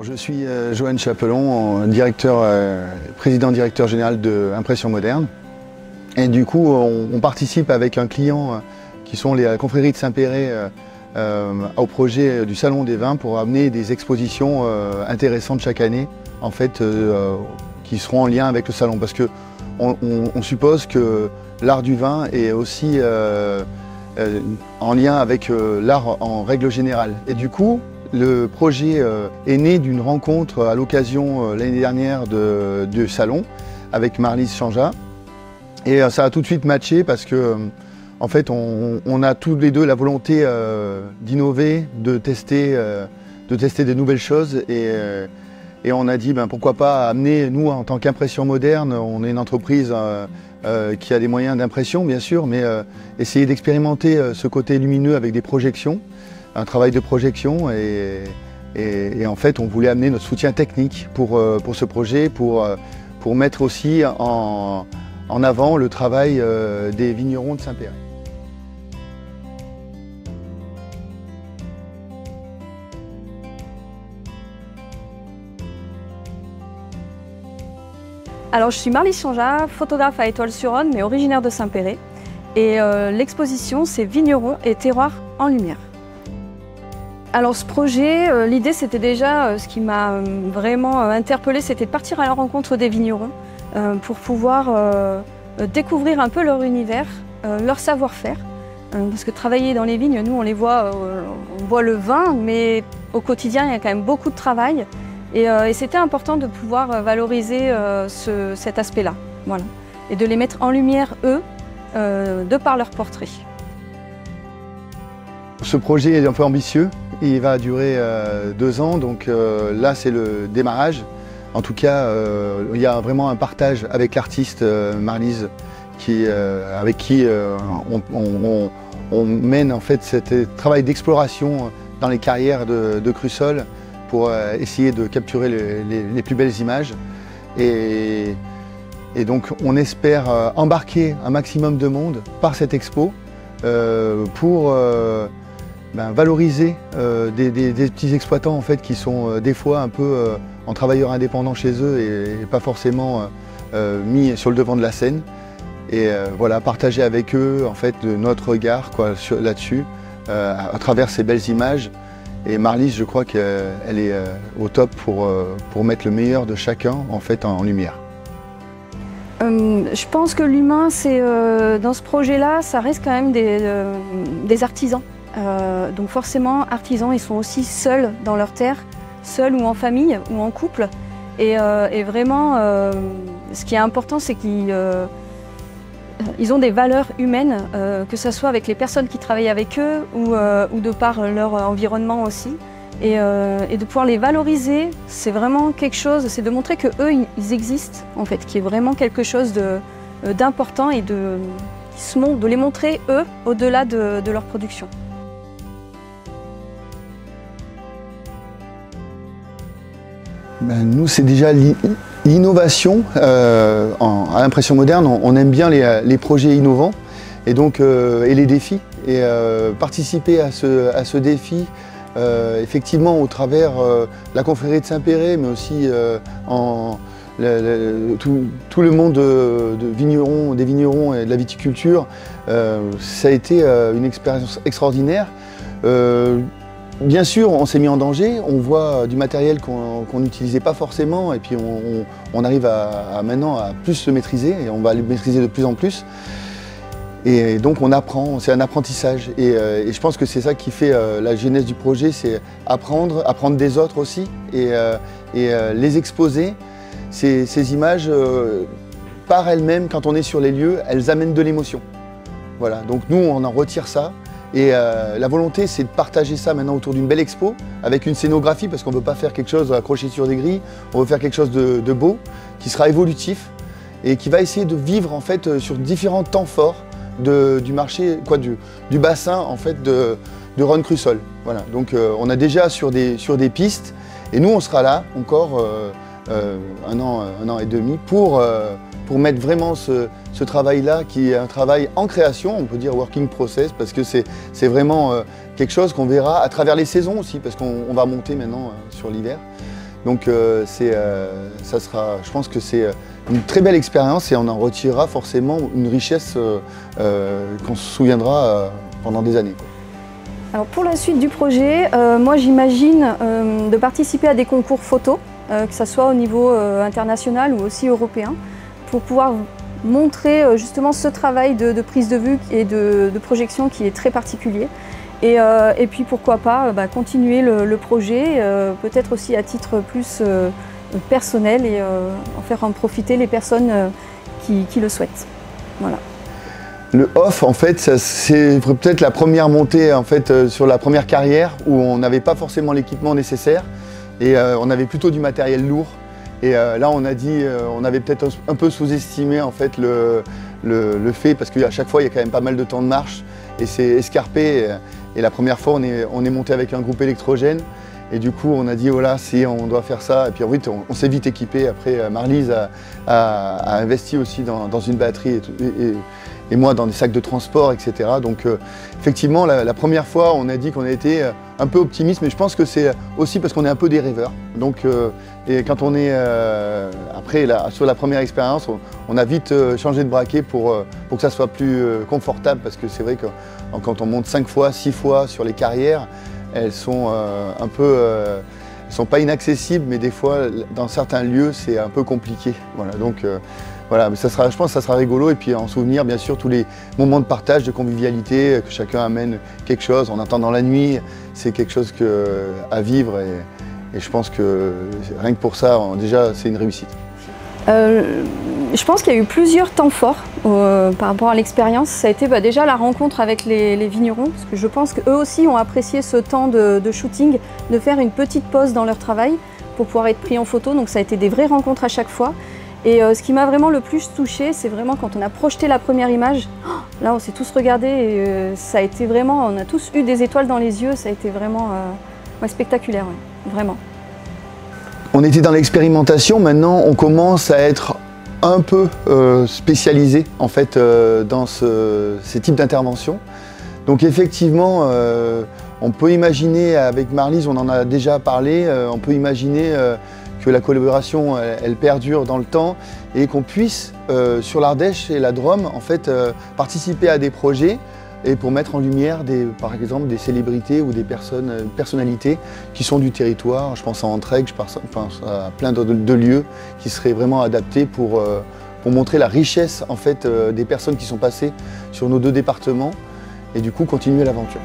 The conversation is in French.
Alors, je suis Johan Chapelon, président-directeur général de Impression Moderne. Et du coup, on participe avec un client qui sont les confréries de Saint-Péray au projet du Salon des Vins pour amener des expositions intéressantes chaque année, en fait, qui seront en lien avec le salon. Parce qu'on suppose que l'art du vin est aussi en lien avec l'art en règle générale. Et du coup, le projet est né d'une rencontre à l'occasion l'année dernière du salon avec Marlise Chanja. Et ça a tout de suite matché parce que en fait, on a tous les deux la volonté d'innover, de tester des nouvelles choses. Et on a dit pourquoi pas amener, nous en tant qu'Impression Moderne, on est une entreprise qui a des moyens d'impression bien sûr, mais essayer d'expérimenter ce côté lumineux avec des projections. Un travail de projection et en fait on voulait amener notre soutien technique pour ce projet, pour mettre aussi en avant le travail des vignerons de Saint-Péray. Alors je suis Marlise Chanja, photographe à Étoile-sur-Rhône mais originaire de Saint-Péray et l'exposition c'est Vignerons et terroirs en lumière. Alors ce projet, l'idée c'était déjà, ce qui m'a vraiment interpellée, c'était de partir à la rencontre des vignerons pour pouvoir découvrir un peu leur univers, leur savoir-faire. Parce que travailler dans les vignes, nous on les voit, on voit le vin, mais au quotidien il y a quand même beaucoup de travail. Et c'était important de pouvoir valoriser cet aspect-là, voilà. Et de les mettre en lumière eux, de par leur portrait. Ce projet est un peu ambitieux. Il va durer 2 ans, donc là c'est le démarrage. En tout cas, il y a vraiment un partage avec l'artiste Marlise, avec qui on mène en fait ce travail d'exploration dans les carrières de Crussol pour essayer de capturer les plus belles images. Et donc on espère embarquer un maximum de monde par cette expo pour valoriser des petits exploitants en fait, qui sont des fois un peu en travailleurs indépendants chez eux et pas forcément mis sur le devant de la scène. Et voilà, partager avec eux en fait, notre regard là-dessus à travers ces belles images. Et Marlise, je crois qu'elle est au top pour mettre le meilleur de chacun en fait, en lumière. Je pense que l'humain, dans ce projet-là, ça reste quand même des artisans. Donc forcément, artisans, ils sont aussi seuls dans leur terre, seuls ou en famille ou en couple. Et vraiment, ce qui est important, c'est qu'ils ont des valeurs humaines, que ce soit avec les personnes qui travaillent avec eux ou de par leur environnement aussi. Et de pouvoir les valoriser, c'est vraiment quelque chose, c'est de montrer qu'eux, ils existent, en fait, qui est vraiment quelque chose d'important et de les montrer, eux, au-delà de leur production. Nous, c'est déjà l'innovation. À l'Impression Moderne, on aime bien les projets innovants et les défis. Et participer à ce défi, effectivement, au travers la confrérie de Saint-Péray, mais aussi tout le monde des vignerons et de la viticulture, ça a été une expérience extraordinaire. Bien sûr, on s'est mis en danger, on voit du matériel qu'on n'utilisait pas forcément et puis on arrive maintenant à plus se maîtriser et on va le maîtriser de plus en plus. Et donc on apprend, c'est un apprentissage et je pense que c'est ça qui fait la genèse du projet, c'est apprendre des autres aussi et les exposer. Ces images, par elles-mêmes, quand on est sur les lieux, elles amènent de l'émotion. Voilà, donc nous on en retire ça. Et la volonté, c'est de partager ça maintenant autour d'une belle expo, avec une scénographie, parce qu'on ne veut pas faire quelque chose accroché sur des grilles, on veut faire quelque chose de beau, qui sera évolutif, et qui va essayer de vivre en fait, sur différents temps forts du marché, du bassin en fait, de Rhône-Crussol. Voilà. Donc on a déjà sur des pistes, et nous on sera là encore un an et demi pour mettre vraiment ce travail-là qui est un travail en création, on peut dire working process, parce que c'est vraiment quelque chose qu'on verra à travers les saisons aussi, parce qu'on va monter maintenant sur l'hiver. Donc ça sera, je pense que c'est une très belle expérience et on en retirera forcément une richesse qu'on se souviendra pendant des années, quoi. Alors pour la suite du projet, moi j'imagine de participer à des concours photos, que ce soit au niveau international ou aussi européen, pour pouvoir montrer justement ce travail de prise de vue et de projection qui est très particulier. Et puis pourquoi pas continuer le projet, peut-être aussi à titre plus personnel et en faire en profiter les personnes qui le souhaitent. Voilà. Le off, en fait, c'est peut-être la première montée en fait, sur la première carrière où on n'avait pas forcément l'équipement nécessaire et on avait plutôt du matériel lourd. Et là, on a dit, on avait peut-être un peu sous-estimé en fait, le fait, parce qu'à chaque fois, il y a quand même pas mal de temps de marche et c'est escarpé. Et la première fois, on est monté avec un groupe électrogène. Et du coup, on a dit, voilà, si on doit faire ça. Et puis vite, on s'est vite équipé. Après, Marlise a investi aussi dans une batterie et moi dans des sacs de transport, etc. Donc effectivement, la première fois, on a dit qu'on a été un peu optimiste, mais je pense que c'est aussi parce qu'on est un peu des rêveurs. Donc, et quand on est après, sur la première expérience, on a vite changé de braquet pour que ça soit plus confortable, parce que c'est vrai que quand on monte 5 fois, 6 fois sur les carrières, elles sont un peu, elles sont pas inaccessibles, mais des fois, dans certains lieux, c'est un peu compliqué. Voilà, donc voilà, mais ça sera, je pense que ça sera rigolo, et puis en souvenir, bien sûr, tous les moments de partage, de convivialité, que chacun amène quelque chose. En attendant la nuit, c'est quelque chose à vivre, et je pense que rien que pour ça, déjà, c'est une réussite. Je pense qu'il y a eu plusieurs temps forts par rapport à l'expérience. Ça a été déjà la rencontre avec les vignerons, parce que je pense qu'eux aussi ont apprécié ce temps de shooting, de faire une petite pause dans leur travail pour pouvoir être pris en photo. Donc ça a été des vraies rencontres à chaque fois. Et ce qui m'a vraiment le plus touchée, c'est vraiment quand on a projeté la première image. Là, on s'est tous regardés et ça a été vraiment, on a tous eu des étoiles dans les yeux. Ça a été vraiment spectaculaire, ouais, vraiment. On était dans l'expérimentation, maintenant on commence à être un peu spécialisé en fait dans ces types d'interventions. Donc effectivement, on peut imaginer, avec Marlise, on en a déjà parlé, on peut imaginer que la collaboration elle perdure dans le temps et qu'on puisse sur l'Ardèche et la Drôme en fait participer à des projets et pour mettre en lumière par exemple des célébrités ou des personnalités qui sont du territoire. Je pense à Entraigues, je pense à plein de lieux qui seraient vraiment adaptés pour montrer la richesse en fait, des personnes qui sont passées sur nos 2 départements et du coup continuer l'aventure.